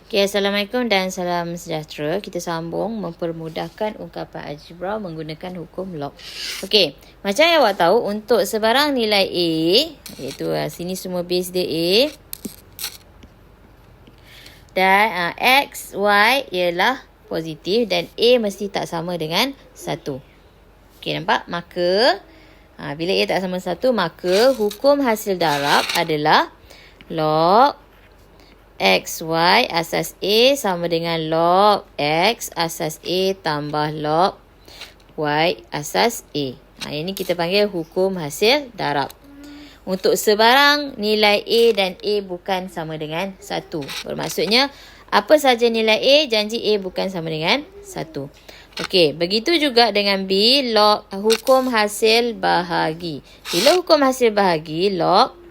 Okay, Assalamualaikum dan salam sejahtera. Kita sambung mempermudahkan ungkapan algebra menggunakan hukum log. Okey, macam yang awak tahu, untuk sebarang nilai A, iaitu sini semua base dia A, dan X, Y ialah positif dan A mesti tak sama dengan 1. Okey, nampak? Maka, bila A tak sama 1, maka hukum hasil darab adalah log X, Y asas A sama dengan log X asas A tambah log Y asas A. Ini kita panggil hukum hasil darab. Untuk sebarang nilai A dan A bukan sama dengan 1. Bermaksudnya, apa saja nilai A, janji A bukan sama dengan 1. Okey, begitu juga dengan B, log hukum hasil bahagi. Bila hukum hasil bahagi, log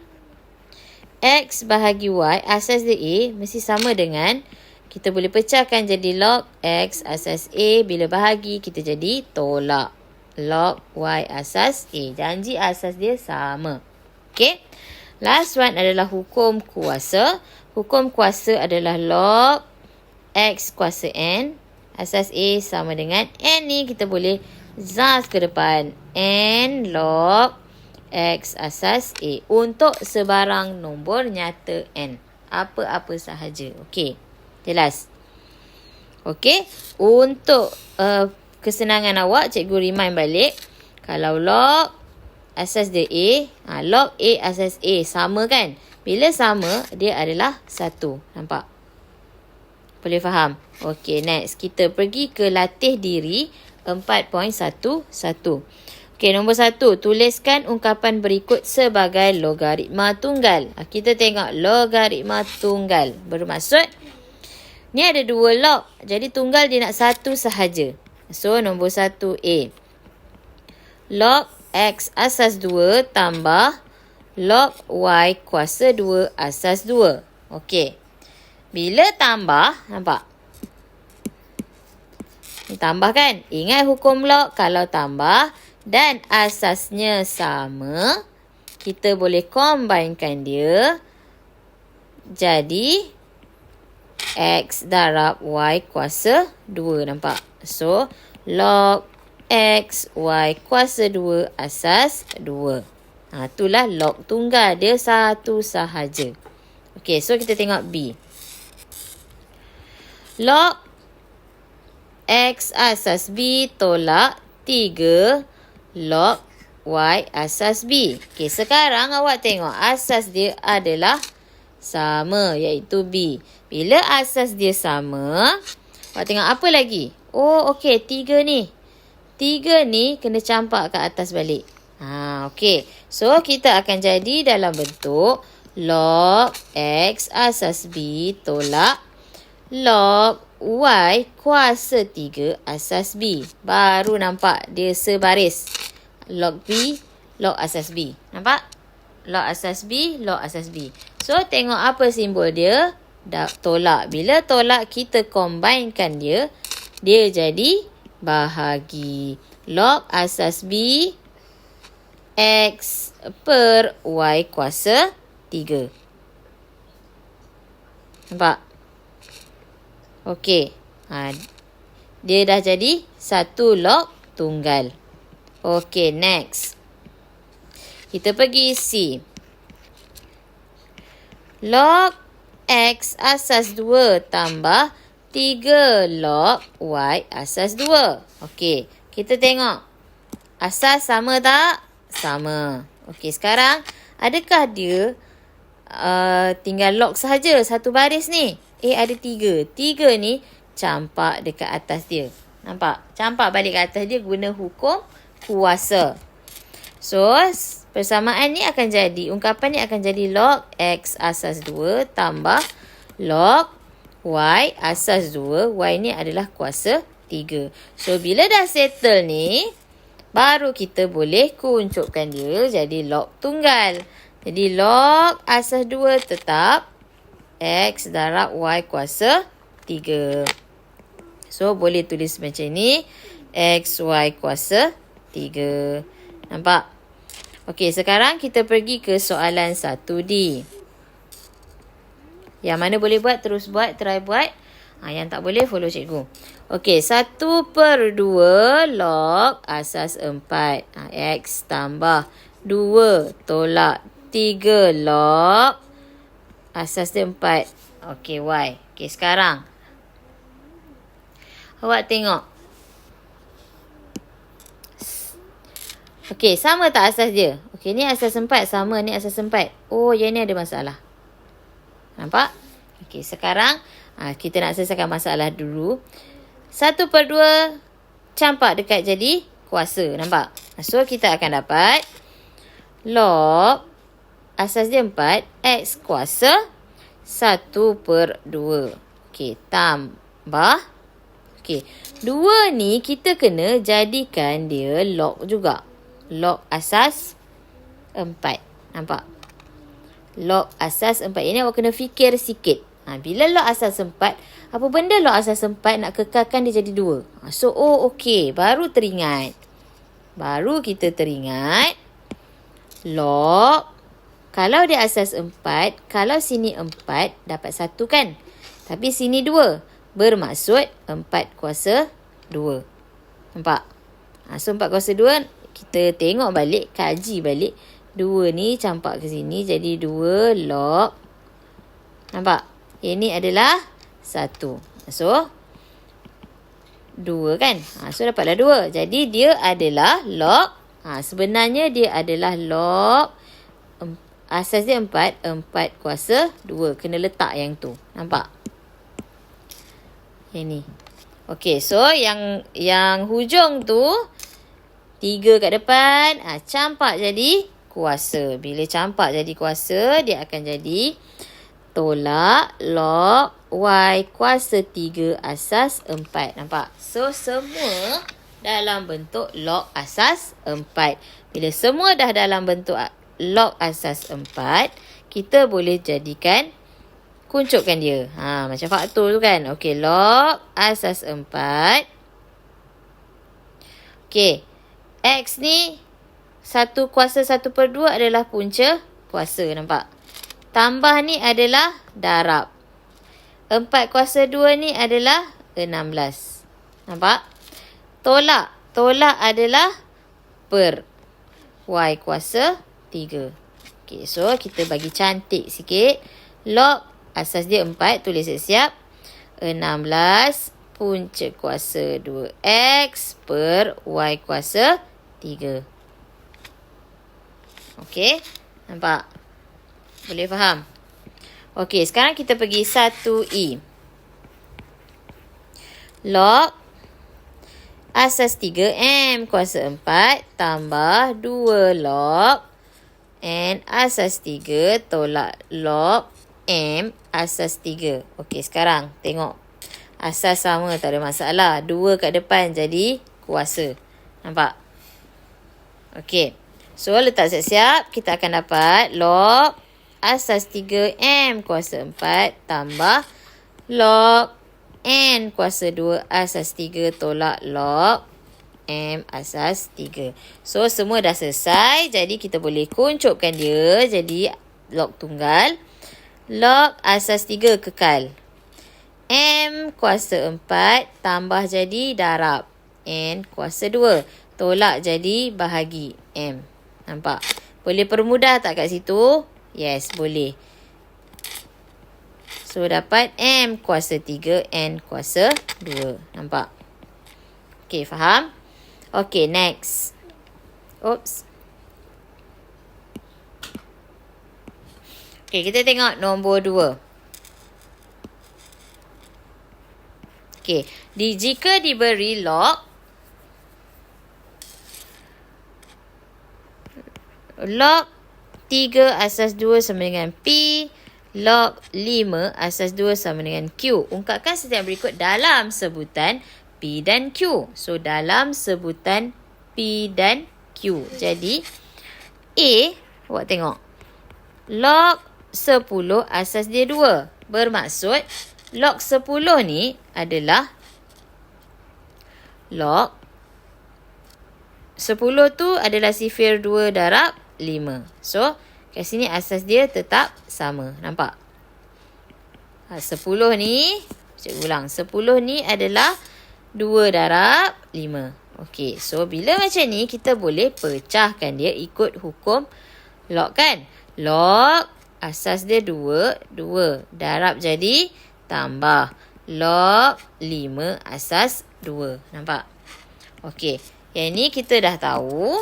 X bahagi Y asas dia A mesti sama dengan, kita boleh pecahkan jadi log X asas A, bila bahagi kita jadi tolak log Y asas A. Janji asas dia sama. Okay. Last one adalah hukum kuasa. Hukum kuasa adalah log X kuasa N asas A sama dengan N ni kita boleh zas ke depan. N log X asas A untuk sebarang nombor nyata N. Apa-apa sahaja. Okey. Jelas? Okey. Untuk kesenangan awak, cikgu remind balik. Kalau log asas dia A, log A asas A sama kan? Bila sama, dia adalah 1. Nampak? Boleh faham? Okey, next. Kita pergi ke latih diri 4.11. Okey, nombor 1. Tuliskan ungkapan berikut sebagai logaritma tunggal. Kita tengok logaritma tunggal. Bermaksud, ni ada 2 log. Jadi, tunggal dia nak 1 sahaja. So, nombor 1 A. Log X asas 2 tambah log Y kuasa 2 asas 2. Okey. Bila tambah, nampak? Ni tambah kan? Ingat hukum log, kalau tambah dan asasnya sama, kita boleh combinekan dia jadi X darab Y kuasa 2. Nampak? So, log X Y kuasa 2 asas 2. Itulah log tunggal. Dia 1 sahaja. Okey, so kita tengok B. Log X asas B tolak 3 log Y asas B. Okey, sekarang awak tengok asas dia adalah sama, iaitu B. Bila asas dia sama, awak tengok apa lagi? Oh, okey, 3 ni. 3 ni kena campak ke atas balik. Okey. So, kita akan jadi dalam bentuk log X asas B tolak log Y kuasa 3 asas B. Baru nampak dia sebaris. Log B, log asas B. Nampak? Log asas B, log asas B. So, tengok apa simbol dia? Tolak. Bila tolak, kita combinekan dia. Dia jadi bahagi. Log asas B X per Y kuasa 3. Nampak? Okey. Dia dah jadi 1 log tunggal. Okey, next. Kita pergi C. Log X asas 2 tambah 3 log Y asas 2. Okey, kita tengok. Asas sama tak? Sama. Okey, sekarang adakah dia tinggal log sahaja satu baris ni? Ada 3. 3 ni campak dekat atas dia. Nampak? Campak balik ke atas dia guna hukum kuasa. So, persamaan ni akan jadi, ungkapan ni akan jadi log X asas 2 tambah log Y asas 2. Y ni adalah kuasa 3. So, bila dah settle ni, baru kita boleh kuncukkan dia jadi log tunggal. Jadi, log asas 2 tetap X darab Y kuasa 3. So, boleh tulis macam ni. X, Y kuasa 3. Nampak? Okey, sekarang kita pergi ke soalan 1D. Yang mana boleh buat, terus buat, try buat. Yang tak boleh, follow cikgu. Okey, 1/2 log asas 4. X tambah 2 tolak 3 log asas dia 4. Okey, Y. Okey, sekarang. Awak tengok. Okey, sama tak asas dia? Okey, ni asas 4 sama, ni asas 4. Oh, yang ni ada masalah. Nampak? Okey, sekarang kita nak selesaikan masalah dulu. 1/2 campak dekat jadi kuasa. Nampak? So, kita akan dapat log asas dia 4, X kuasa 1/2. Okey, tambah. Okey, 2 ni kita kena jadikan dia log juga. Log asas 4. Nampak? Log asas 4. Ini awak kena fikir sikit. Bila log asas 4, apa benda log asas 4 nak kekalkan dia jadi 2. So, okey. Baru teringat. Baru kita teringat. Log. Kalau dia asas 4, kalau sini 4, dapat 1 kan? Tapi sini 2. Bermaksud 4 kuasa 2. Nampak? So, 4 kuasa 2, kita tengok balik, kaji balik. 2 ni campak ke sini, jadi 2 log. Nampak? Ini adalah 1. So, 2 kan? So, dapatlah 2. Jadi, dia adalah log. Sebenarnya, dia adalah log. Asas dia 4. 4 kuasa 2. Kena letak yang tu. Nampak? Yang ni. Okey, so yang hujung tu 3 kat depan, campak jadi kuasa. Bila campak jadi kuasa, dia akan jadi tolak log Y kuasa 3 asas 4. Nampak? So, semua dalam bentuk log asas 4. Bila semua dah dalam bentuk log asas 4, kita boleh jadikan, kuncupkan dia. Macam faktor tu kan. Okey, log asas 4. Okey. X ni 1 kuasa 1/2 adalah punca kuasa. Nampak? Tambah ni adalah darab. 4 kuasa 2 ni adalah 16. Nampak? Tolak. Tolak adalah per. Y kuasa 3. Okay, so kita bagi cantik sikit. Log asas dia 4. Tulis siap. 16 punca kuasa 2X per Y kuasa 3. Okey. Nampak? Boleh faham? Okey, sekarang kita pergi 1E. Log asas 3M kuasa 4 tambah 2 log N asas 3 tolak log M asas 3. Okey, sekarang tengok. Asas sama, tak ada masalah. 2 kat depan jadi kuasa. Nampak? Okey. So, letak siap-siap. Kita akan dapat log asas 3M kuasa 4 tambah log N kuasa 2 asas 3 tolak log M asas 3. So, semua dah selesai. Jadi, kita boleh kuncupkan dia jadi log tunggal. Log asas 3 kekal. M kuasa 4 tambah jadi darab. N kuasa 2. Tolak jadi bahagi M. Nampak? Boleh permudah tak kat situ? Yes, boleh. So, dapat M kuasa 3, N kuasa 2. Nampak? Okay, faham? Okay, next. Oops. Okay, kita tengok nombor 2. Okay, jika diberi log 3 asas 2 sama dengan P, log 5 asas 2 sama dengan Q. Ungkapkan setiap berikut dalam sebutan P dan Q. So, dalam sebutan P dan Q. Jadi, A, awak tengok. Log 10 asas dia 2. Bermaksud, log 10 ni adalah log 10 tu adalah sifir 2 darab 5. So, kat sini asas dia tetap sama. Nampak? 10 ni, cikgu ulang. 10 ni adalah 2 darab 5. Okey, so bila macam ni, kita boleh pecahkan dia ikut hukum log kan? Log, asas dia 2, 2. Darab jadi tambah. Log 5 asas 2. Nampak? Okey, yang ni kita dah tahu.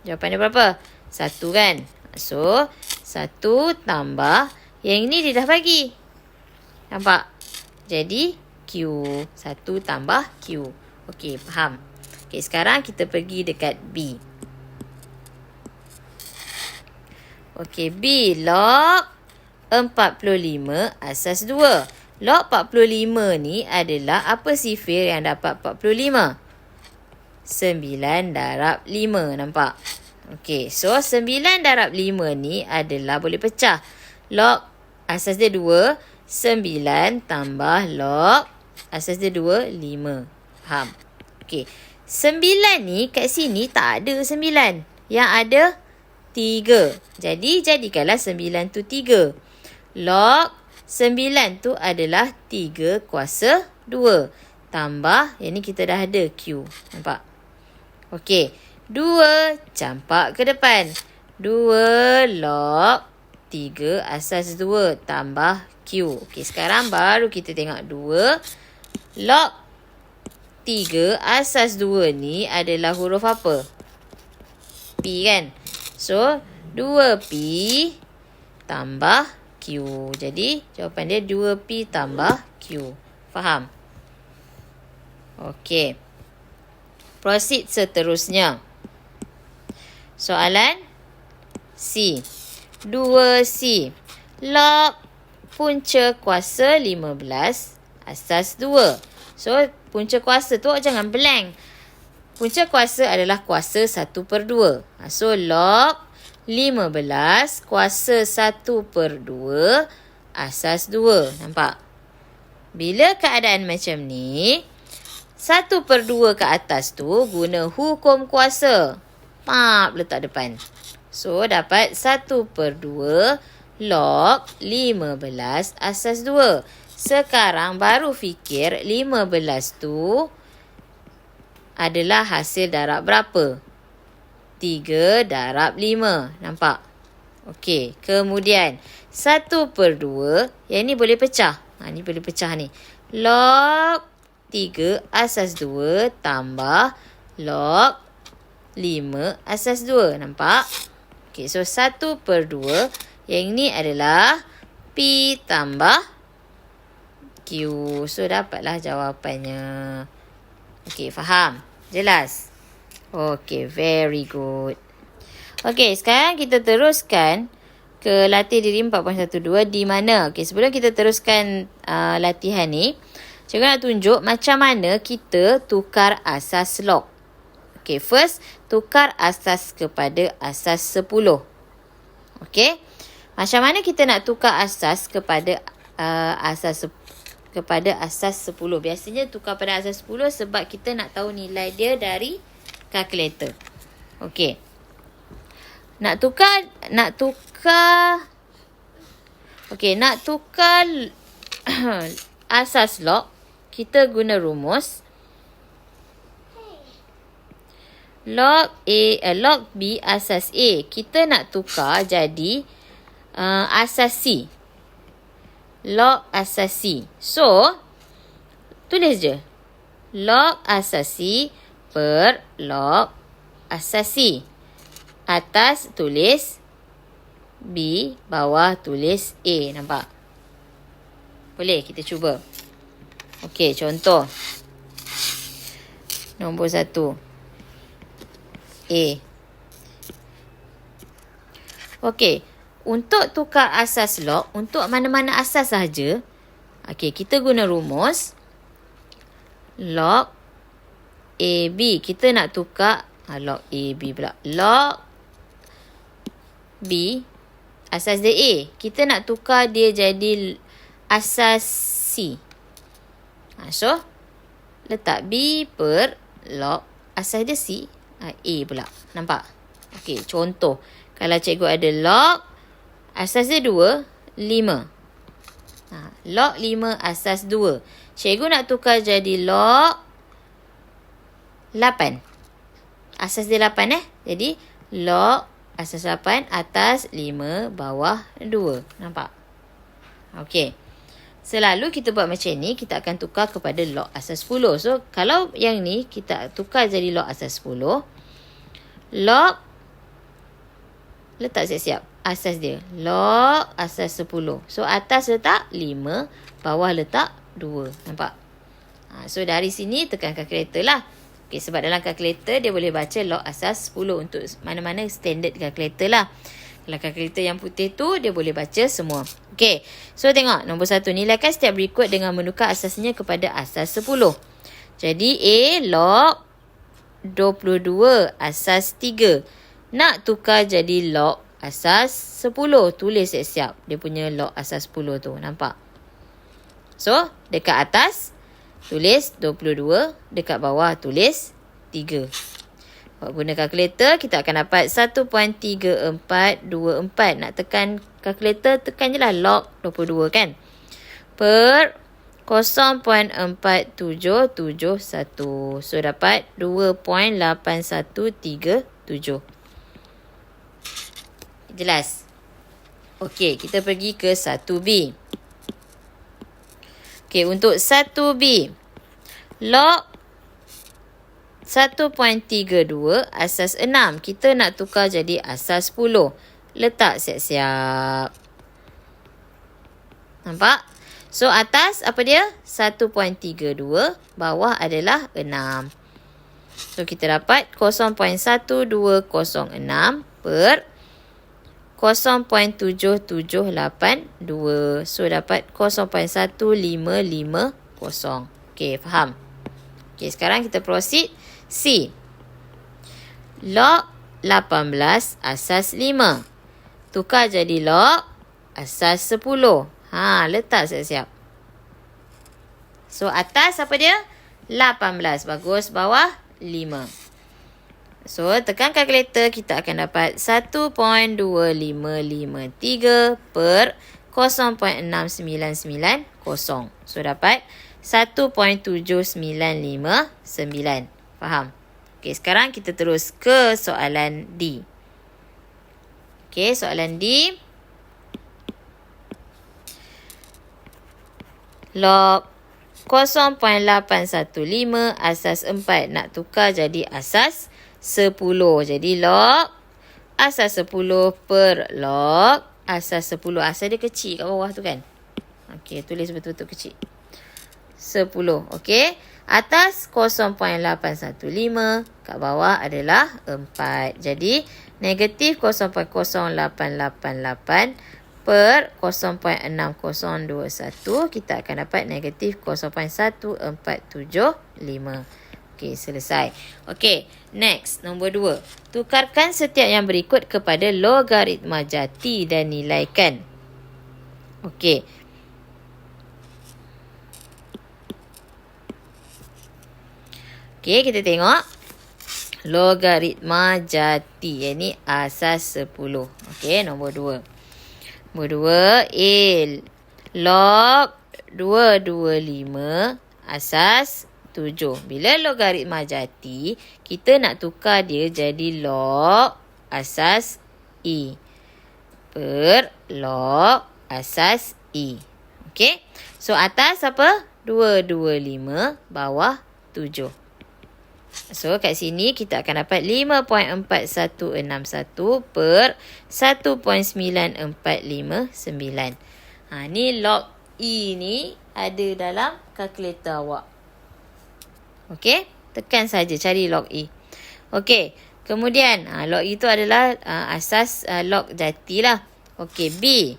Jawapan dia berapa? 1 kan? So, 1 tambah. Yang ni dia dah bagi. Nampak? Jadi, Q. 1 tambah Q. Okey, faham? Okey, sekarang kita pergi dekat B. Okey, B. Log 45 asas 2. Log 45 ni adalah apa sifir yang dapat 45? 9 darab 5. Nampak? Okey, so 9 darab 5 ni adalah boleh pecah. Log asas dia 2. 9 tambah log asas dia 2, 5. Faham? Okey. 9 ni kat sini tak ada 9. Yang ada 3. Jadi, jadikanlah 9 tu 3. Log 9 tu adalah 3 kuasa 2. Tambah, yang ni kita dah ada Q. Nampak? Okey. 2 campak ke depan. 2 log 3 asas 2 tambah Q. Okey, sekarang baru kita tengok 2 log 3 asas 2 ni adalah huruf apa? P kan? So, 2P tambah Q. Jadi, jawapan dia 2P tambah Q. Faham? Okey. Proceed seterusnya. Soalan C. 2C. Log punca kuasa 15 asas 2. So, punca kuasa tu jangan blank. Punca kuasa adalah kuasa 1/2. So, log 15 kuasa 1/2 asas 2. Nampak? Bila keadaan macam ni, 1/2 ke atas tu guna hukum kuasa. Letak depan. So, dapat 1/2 log 15 asas 2. Sekarang baru fikir 15 tu adalah hasil darab berapa? 3 darab 5. Nampak? Okey. Kemudian 1/2. Yang ni boleh pecah. Ni boleh pecah ni. Log 3 asas 2 tambah log 5 asas 2. Nampak? Okey. So 1/2. Yang ni adalah P tambah Q. So, dapatlah jawapannya. Okey, faham? Jelas? Okey, very good. Okey, sekarang kita teruskan ke latih diri 4.12 di mana? Okey, sebelum kita teruskan latihan ni, cikgu nak tunjuk macam mana kita tukar asas log. Okey, first, tukar asas kepada asas 10. Okey? Macam mana kita nak tukar asas kepada asas 10. Biasanya tukar pada asas 10 sebab kita nak tahu nilai dia dari kalkulator. Okey. Nak tukar asas log, kita guna rumus log B asas A. Kita nak tukar jadi asas C. Log asas C. So, tulis je. Log asas C per log asas C. Atas tulis B, bawah tulis A. Nampak? Boleh kita cuba. Okey, contoh. Nombor 1. A. Okey. Untuk tukar asas log, untuk mana-mana asas sahaja, okey, kita guna rumus log AB. Kita nak tukar log AB pula. Log B asas dia A. Kita nak tukar dia jadi asas C. So, letak B per log asas dia C, A pula. Nampak? Okey, contoh. Kalau cikgu ada log asas dia 2, 5. Log 5 asas 2. Cikgu nak tukar jadi log 8. Asas dia 8 Jadi log asas 8 atas 5 bawah 2. Nampak? Okey. Selalu kita buat macam ni, kita akan tukar kepada log asas 10. So, kalau yang ni kita tukar jadi log asas 10. Log, letak siap-siap asas dia. Log asas 10. So, atas letak 5, bawah letak 2. Nampak? So, dari sini tekan kalkulator lah. Okay, sebab dalam kalkulator dia boleh baca log asas 10 untuk mana-mana standard kalkulator lah. Kalau kalkulator yang putih tu, dia boleh baca semua. Okey, so tengok nombor 1. Nilaikan setiap berikut dengan menukar asasnya kepada asas 10. Jadi A log 22 asas 3. Nak tukar jadi log asas 10. Tulis siap-siap dia punya log asas 10 tu. Nampak? So, dekat atas tulis 22. Dekat bawah tulis 3. Guna kalkulator, kita akan dapat 1.3424. Nak tekan kalkulator, tekan je lah log 22 kan. Per 0.4771. So, dapat 2.8137. Jelas? Okey, kita pergi ke 1B. Okey, untuk 1B. Log 1.32 asas 6. Kita nak tukar jadi asas 10. Letak siap-siap. Nampak? So, atas apa dia? 1.32. Bawah adalah 6. So, kita dapat 0.1206 per 0.7782. So, dapat 0.1550. Okey, faham? Okey, sekarang kita proceed. C. Log 18 asas 5. Tukar jadi log asas 10. Letak siap-siap. So, atas apa dia? 18. Bagus. Bawah 5. So, tekan kalkulator, kita akan dapat 1.2553 per 0.6990. So, dapat 1.7959. Faham? Okey, sekarang kita terus ke soalan D. Okey, soalan D. Log 0.815 asas 4 nak tukar jadi asas 10. Jadi log asas 10 per log asas 10. Asas dia kecil kat bawah tu kan. Okey, tulis betul-betul kecil. 10. Okey. Atas 0.815. Kat bawah adalah 4. Jadi, negatif 0.0888 per 0.6021. Kita akan dapat negatif 0.1475. Okey, selesai. Okey, next. Nombor 2. Tukarkan setiap yang berikut kepada logaritma jati dan nilaikan. Okey. Okey, kita tengok. Logaritma jati. Yang ni asas 10. Okey, nombor 2. Nombor 2. A. Log 225 asas 7. Bila logaritma jati, kita nak tukar dia jadi log asas I. Per log asas I. Okey. So, atas apa? 225. Bawah 7. So, kat sini kita akan dapat 5.4161 per 1.9459. Ni log E ni ada dalam kalkulator awak. Okey, tekan saja cari log E. Okey, kemudian log E tu adalah asas log jati lah. Okey, B.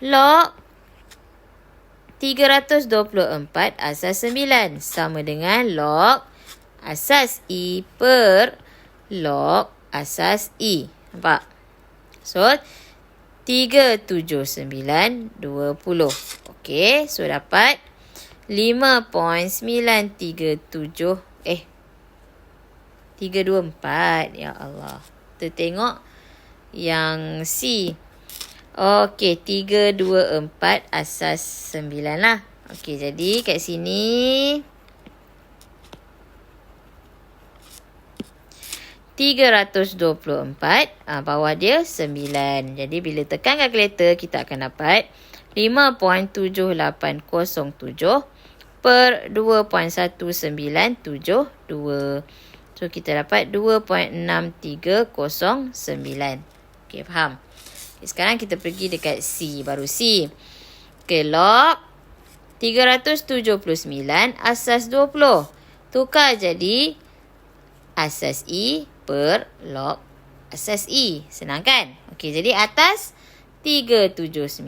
Log 324 asas 9 sama dengan log asas I per log asas I. Nampak? So, 37920. Okey, so dapat 5.937. 324. Ya Allah. Kita tengok yang C. Okey, 3, 2, 4 asas 9 lah. Okey, jadi kat sini 324, bawah dia 9. Jadi bila tekan kalkulator, kita akan dapat 5.7807 per 2.1972. So, kita dapat 2.6309. Okey, faham? Okay, sekarang kita pergi dekat C, baru C. Okey, log 379 asas 20. Tukar jadi asas I per log asas I. Senang kan? Okey, jadi atas 379,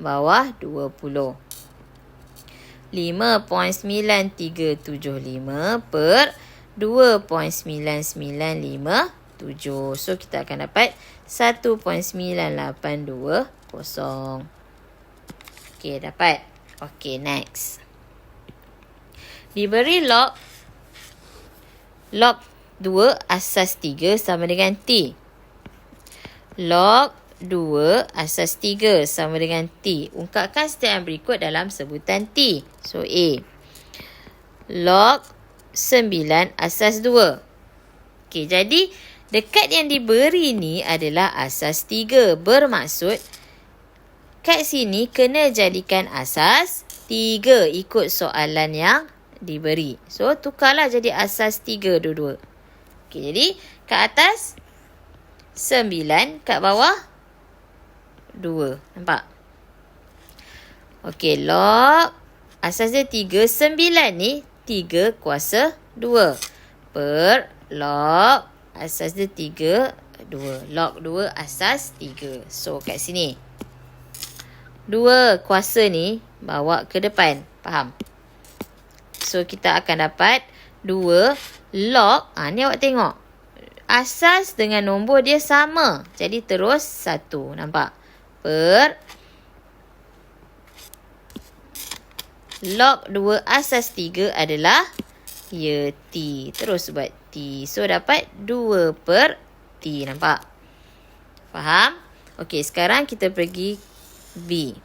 bawah 20. 5.9375 per 2.9957. So, kita akan dapat 1.9820. Okey, dapat. Okey, next. Diberi log 2 asas 3 sama dengan T. Log 2 asas 3 sama dengan T. Ungkapkan setiap yang berikut dalam sebutan T. So, A. Log 9 asas 2. Okey, jadi dekat yang diberi ni adalah asas 3. Bermaksud, kat sini kena jadikan asas 3 ikut soalan yang diberi. So, tukarlah jadi asas 3 dua-dua. Okey, jadi kat atas 9, kat bawah 2. Nampak? Okey, log asas dia 3. 9 ni 3 kuasa 2 per log asas dia 3, 2. Log 2 asas 3. So, kat sini 2 kuasa ni bawa ke depan. Faham? So, kita akan dapat 2 log. Ni awak tengok. Asas dengan nombor dia sama. Jadi, terus 1. Nampak? Per log 2 asas 3 adalah T. Terus buat T. So, dapat 2 per T. Nampak? Faham? Okey, sekarang kita pergi B.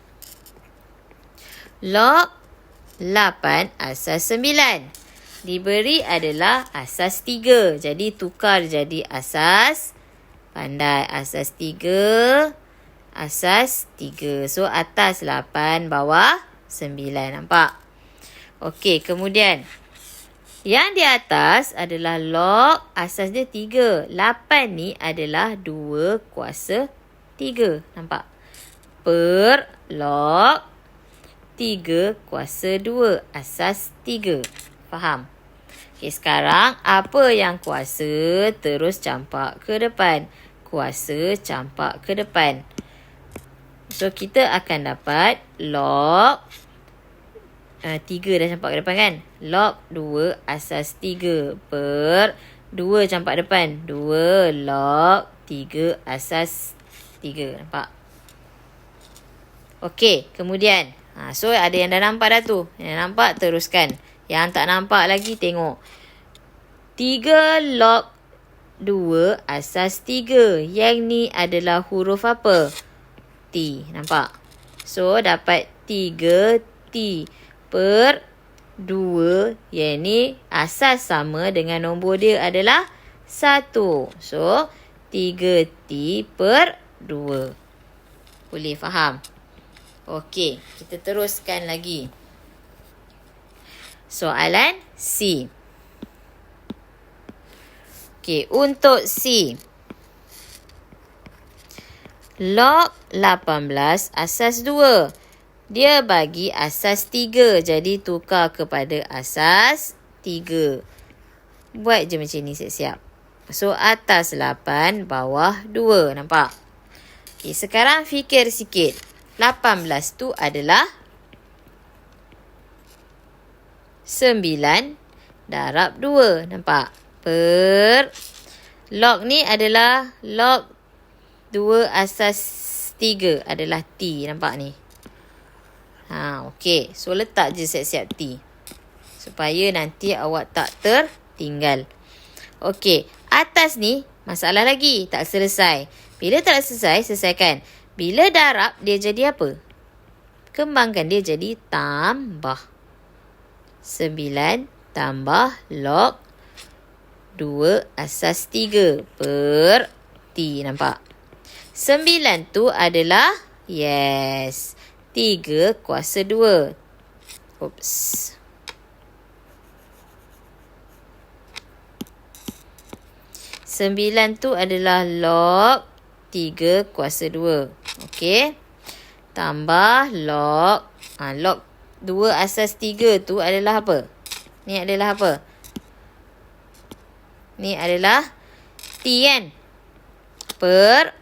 Log 8 asas 9. Diberi adalah asas 3. Jadi, tukar jadi asas. Pandai. Asas 3. Asas 3. So, atas 8, bawah 9. Nampak? Okey, kemudian yang di atas adalah log asas dia 3. 8 ni adalah 2 kuasa 3. Nampak? Per log 3 kuasa 2 asas 3. Faham? Okey, sekarang apa yang kuasa terus campak ke depan. Kuasa campak ke depan. So, kita akan dapat log 3 dah campak ke depan kan? Log 2 asas 3 per 2 campak depan. 2 log 3 asas 3. Nampak? Okey, kemudian. So, ada yang dah nampak dah tu. Yang nampak, teruskan. Yang tak nampak lagi, tengok. 3 log 2 asas 3. Yang ni adalah huruf apa? T. Nampak? So, dapat 3T per 2. Yang ni asas sama dengan nombor dia adalah 1. So, 3T per 2. Boleh faham? Okey, kita teruskan lagi. Soalan C. Okey, untuk C. Log 18 asas 2. Dia bagi asas 3. Jadi, tukar kepada asas 3. Buat je macam ni siap-siap. So, atas 8, bawah 2. Nampak? Okay, sekarang fikir sikit. 18 tu adalah 9 darab 2. Nampak? Per log ni adalah log 2 asas 3 adalah T. Nampak ni? Okey. So, letak je siap-siap T. Supaya nanti awak tak tertinggal. Okey. Atas ni, masalah lagi. Tak selesai. Bila tak selesai, selesaikan. Bila darab, dia jadi apa? Kembangkan dia jadi tambah. 9 tambah log 2 asas 3 per T. Nampak? 9 tu adalah, yes, 3 kuasa 2. Oops. 9 tu adalah log 3 kuasa 2. Okey. Tambah log. Log 2 asas 3 tu adalah apa? Ni adalah apa? Ni adalah T kan? Per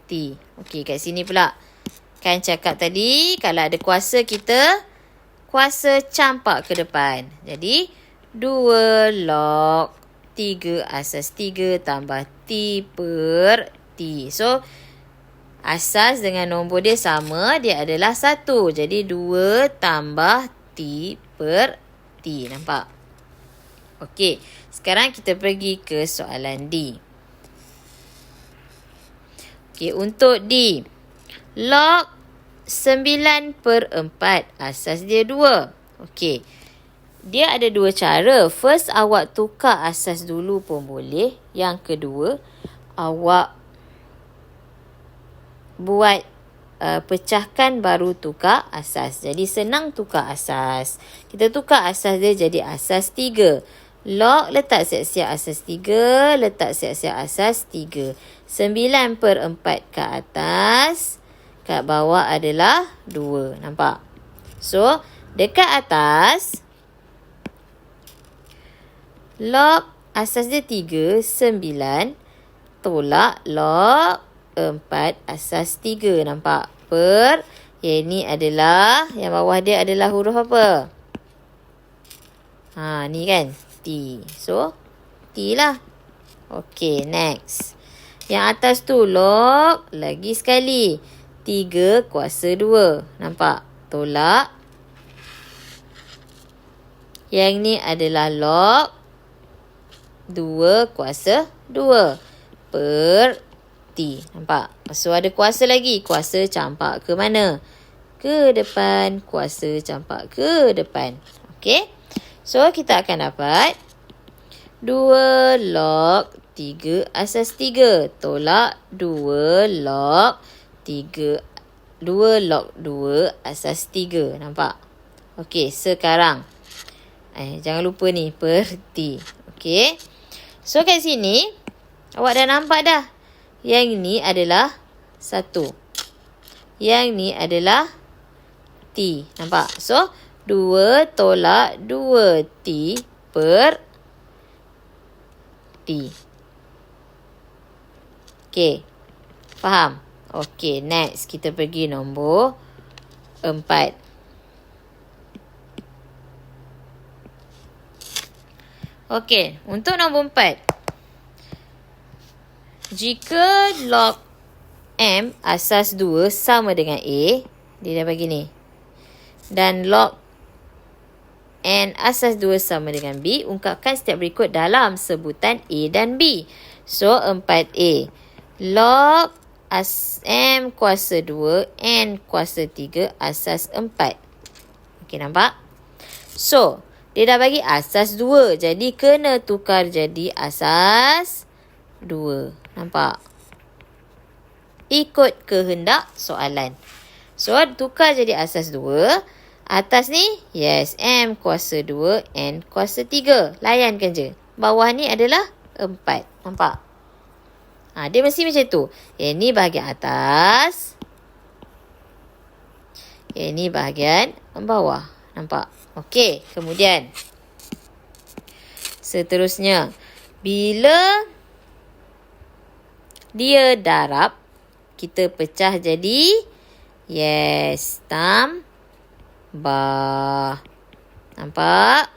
T. Okey, kat sini pula. Kan cakap tadi, kalau ada kuasa kita, kuasa campak ke depan. Jadi, 2 log 3 asas 3 tambah T per T. So, asas dengan nombor dia sama, dia adalah 1. Jadi, 2 tambah T per T. Nampak? Okey, sekarang kita pergi ke soalan D. Okey, untuk D, log 9 per 4, asas dia 2. Okey, dia ada 2 cara. First, awak tukar asas dulu pun boleh. Yang kedua, awak buat pecahkan baru tukar asas. Jadi, senang tukar asas. Kita tukar asas dia jadi asas 3. Log letak siap-siap asas 3. Letak siap-siap asas 3. 9 per 4 ke atas. Kat bawah adalah 2. Nampak? So, dekat atas, log asas dia 3, 9. Tolak log 4 asas 3. Nampak? Per. Yang ni adalah, yang bawah dia adalah huruf apa? Ni kan? T. So, T lah. Okey, next. Yang atas tu log lagi sekali. 3 kuasa 2. Nampak? Tolak. Yang ni adalah log 2 kuasa 2 per T. Nampak? So, ada kuasa lagi. Kuasa campak ke mana? Ke depan. Kuasa campak ke depan. Okey? So, kita akan dapat 2 log 3 asas 3. Tolak 2 log 3. 2 log 2 asas 3. Nampak? Okey, sekarang. Jangan lupa ni, per T. Okey. So, kat sini, awak dah nampak dah. Yang ni adalah 1. Yang ni adalah T. Nampak? So, 2 tolak 2 T per T. Okey. Faham? Okey, next. Kita pergi nombor 4. Okey, untuk nombor 4. Jika log M asas 2 sama dengan A, dia dah bagi ni. Dan log N asas 2 sama dengan B, ungkapkan setiap berikut dalam sebutan A dan B. So, 4A. Log M kuasa 2, N kuasa 3, asas 4. Okey, nampak? So, dia dah bagi asas 2. Jadi, kena tukar jadi asas 2. Nampak? Ikut kehendak soalan. So, tukar jadi asas 2. Atas ni, yes, M kuasa 2, N kuasa 3. Layankan je. Bawah ni adalah 4. Nampak? Dia mesti macam tu. Yang ni bahagian atas. Yang ni bahagian bawah. Nampak? Okey, kemudian. Seterusnya. Bila dia darab, kita pecah jadi, yes, tambah. Nampak?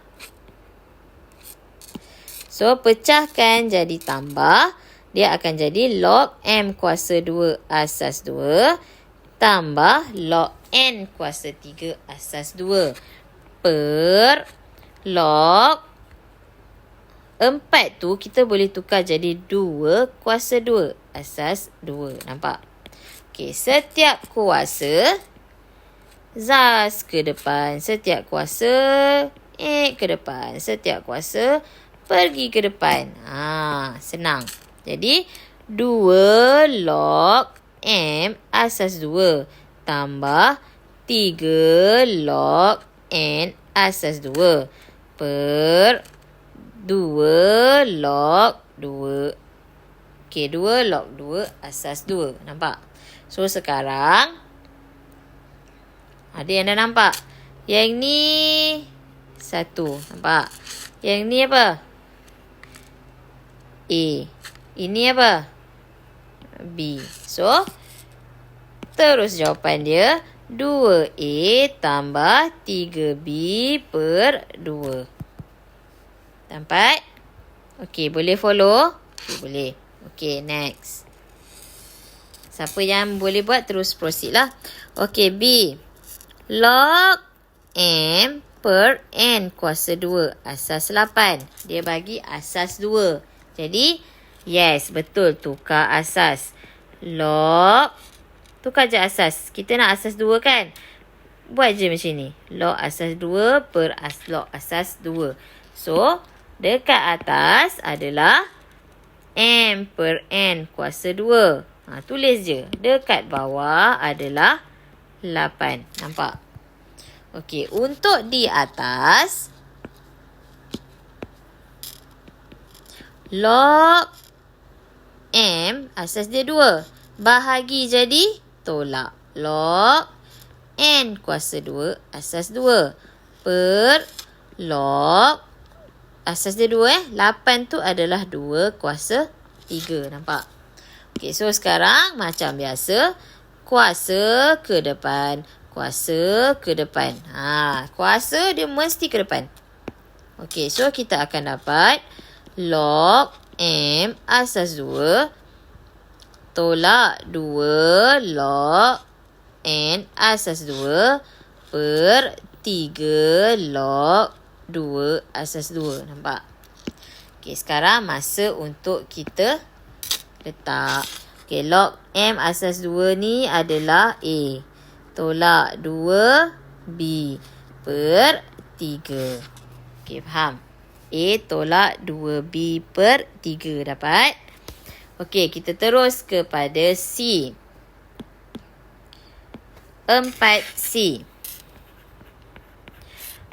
So, pecahkan jadi tambah. Dia akan jadi log M kuasa 2 asas 2 tambah log N kuasa 3 asas 2 per log 4 tu kita boleh tukar jadi 2 kuasa 2 asas 2. Nampak? Okey, setiap kuasa Zaz ke depan. Setiap kuasa ke depan. Setiap kuasa pergi ke depan. Senang. Jadi 2 log M asas 2 tambah 3 log N asas 2 per 2 log 2. Okey, 2 log 2 asas 2. Nampak? So, sekarang ada yang dah nampak. Yang ni 1. Nampak? Yang ni apa? A. Ini apa? B. So, terus jawapan dia 2A tambah 3B per 2. Nampak? Okey, boleh follow? Okay, boleh. Okey, next. Siapa yang boleh buat, terus proceed lah. Okey, B. Log M per N kuasa 2 asas 8. Dia bagi asas 2. Jadi, yes, betul. Tukar asas. Log. Tukar je asas. Kita nak asas 2 kan? Buat je macam ni. Log asas 2 per log asas 2. So, dekat atas adalah M per N kuasa 2. Tulis je. Dekat bawah adalah 8. Nampak? Okey, untuk di atas, log M asas dia 2. Bahagi jadi tolak. Log N kuasa 2 asas 2 per log asas dia 2 8 tu adalah 2 kuasa 3. Nampak? Okey, so sekarang macam biasa, kuasa ke depan, kuasa ke depan. Kuasa dia mesti ke depan. Okey, so kita akan dapat log M asas 2 tolak 2 log N asas 2 per 3 log 2 asas 2. Nampak? Okey, sekarang masa untuk kita letak. Okey, log M asas 2 ni adalah A. Tolak 2B per 3. Okey, faham? A tolak 2B per 3. Dapat? Okey, kita terus kepada C. 4C.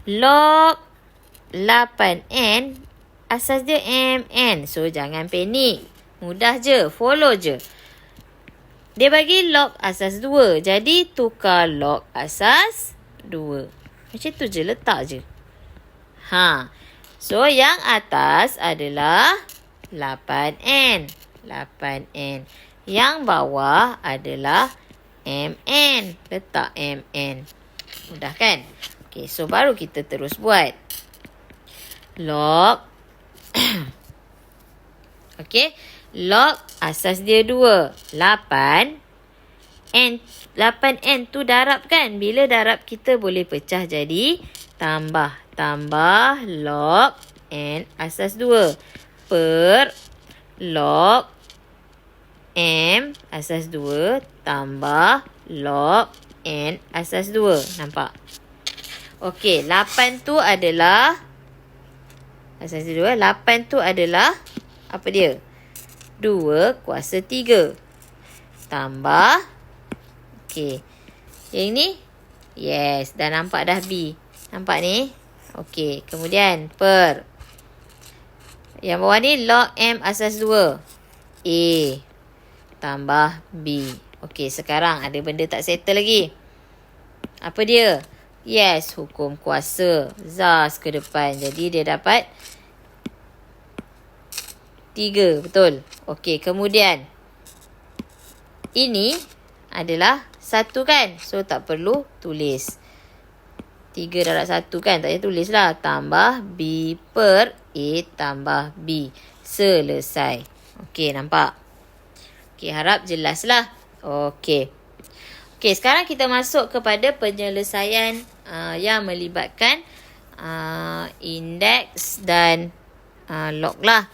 Log 8N asas dia MN. So, jangan panik. Mudah je. Follow je. Dia bagi log asas 2. Jadi, tukar log asas 2. Macam tu je. Letak je. So, yang atas adalah 8N. 8N. Yang bawah adalah MN. Letak MN. Mudah kan? Okay, so baru kita terus buat. Log. Okay. Log asas dia 2. 8. 8N tu darab kan? Bila darab kita boleh pecah jadi tambah. Tambah log N asas 2. Per log M asas 2 tambah log N asas 2. Nampak? Okey, 8 tu adalah asas 2. 8 tu adalah apa dia? 2 kuasa 3. Tambah. Okey. Yang ni? Yes, dah nampak dah B. Nampak ni? Okey, kemudian per. Yang bawah ni log M asas 2. A. Tambah B. Okey, sekarang ada benda tak settle lagi. Apa dia? Yes, hukum kuasa. Zaz ke depan. Jadi, dia dapat 3. Betul? Okey, kemudian. Ini adalah 1 kan? So, tak perlu tulis. 3 darab 1 kan? Tak payah tulis lah. Tambah B per A tambah B. Selesai. Okey, nampak? Okey, harap jelas lah. Okey. Okey, sekarang kita masuk kepada penyelesaian yang melibatkan indeks dan log lah.